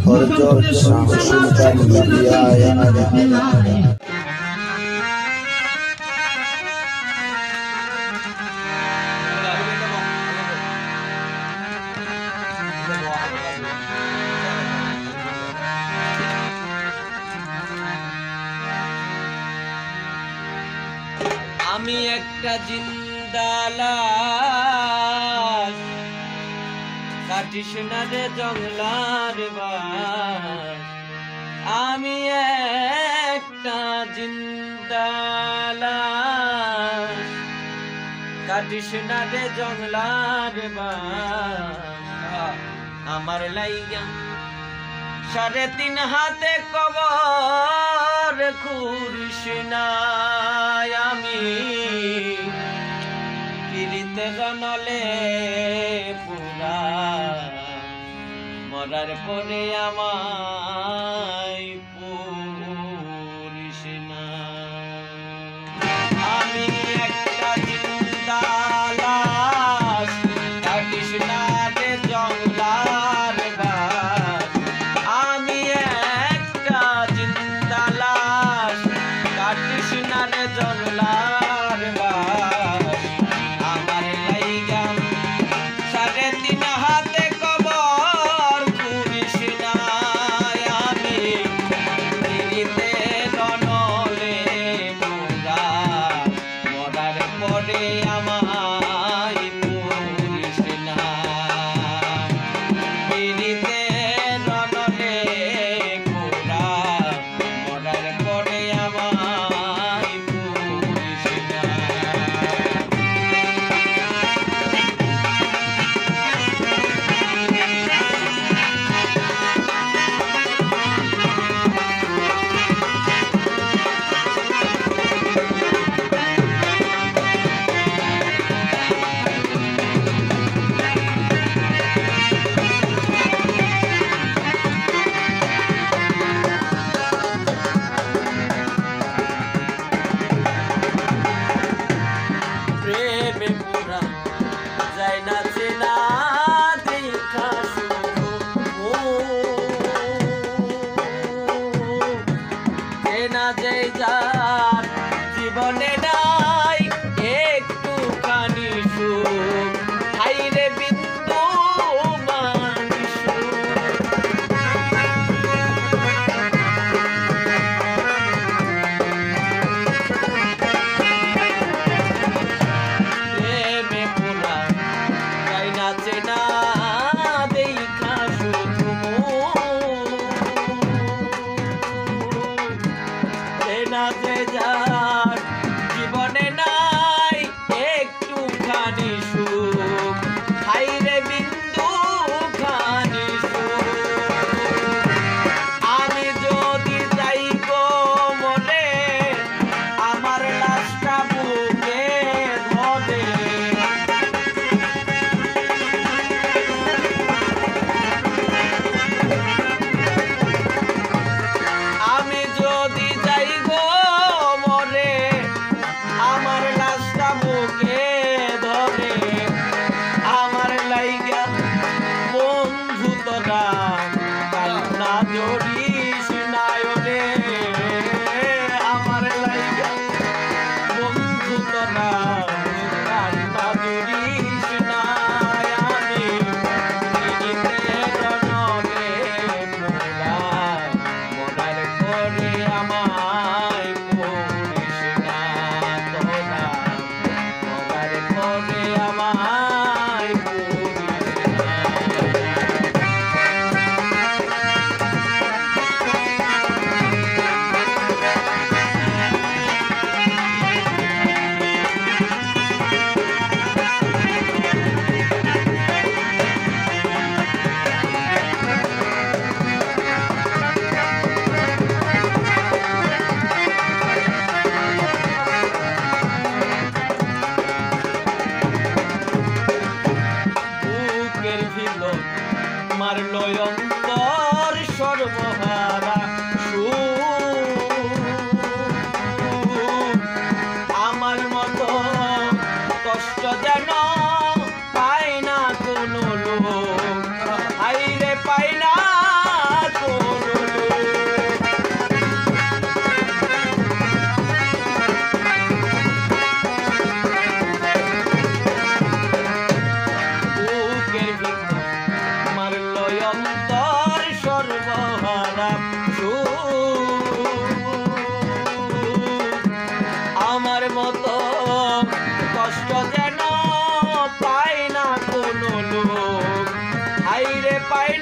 হযরত শামসুদ্দৌলা মিলিয়া আমি একটা জিন্দা লাশ, কাটিস না রে জংলার বাস। আমি একটা জিন্দা লাশ, কাটিস না রে জংলার বাস। আমার লাইগা 3.5 হাতে কবর খুঁড়িস না। আমি পিরিতে জনলে পুরা, মরার পরে আমায় পুরিস না। আমি একটা জিন্দা লাশ, কাটিস না রে জংলার বাস। আমি একটা জিন্দা লাশ, কাটিস না রে জংলার বাস। আমার লাইগা 3.5 হাতে কবর খুঁড়িস না। আমি পিরিতে জনলে পুরা, মরার পরে আমায় পুরিস না। পিরিতে জনলে পুরা, মরার পরে আমায় পুরিস না। প্রেমে পুরা যায় না চেনা, দেখা শুধু চেনা যে যার জীবনে নাই একটুখানি সুখ। হাইরে বিন্দু মানুষ, প্রেমে পুরা যায় না চেনা, দেখা শুধু চেনা যে যার জীবনে নাই একটুখানি সুখ। হাইরে বিন্দু খানি সুখ। আমি যদি যাই গো মরে, আমার লাশটা বুকে ধরে। আমি যদি যাই গো মরে, আমার লাশটা বুকে ধরে। আমার লাইগা বন্ধু তোরা কান্না জড়িস না রে। আমার লাইগা বন্ধু তোরা কান্না জড়িস না। আমি পিরিতে জনলে পুরা, মরার পরে আমায় পুরিস না। তোরা মরার পরে আমায় পুরিস না। বুকের ভিতর মারলো অন্তর সর্বহারা সুখ। আমার মতো কষ্ট যেন পায় না কোনো লোক। হাইরে পায় পাইল